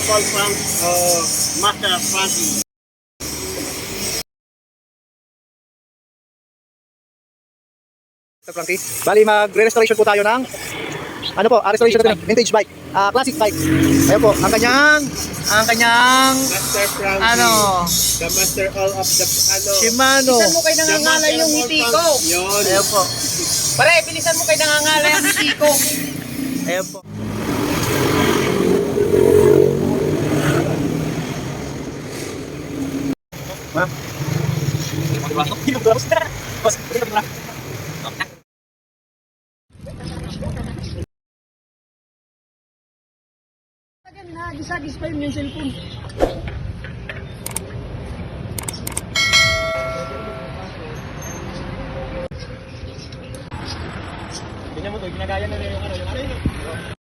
call Frank, Master Frankie. Sir Frankie, bali magre-restoration po tayo ng ano po, restoration natin ng vintage bike, classic bike. Ayun po, ang kanyang Master Frankie. ano, The master all of the Shimano. Bilisan mo kayo nangangalay yung ngiti ko. Yun. Ayun po. Pare, bilisan mo kayo nangangalay yung ngiti ko. Ayun po. Ma'am. Nagis-agis pa yung cellphone. Ganyan mo to, ginagaya na yung ano.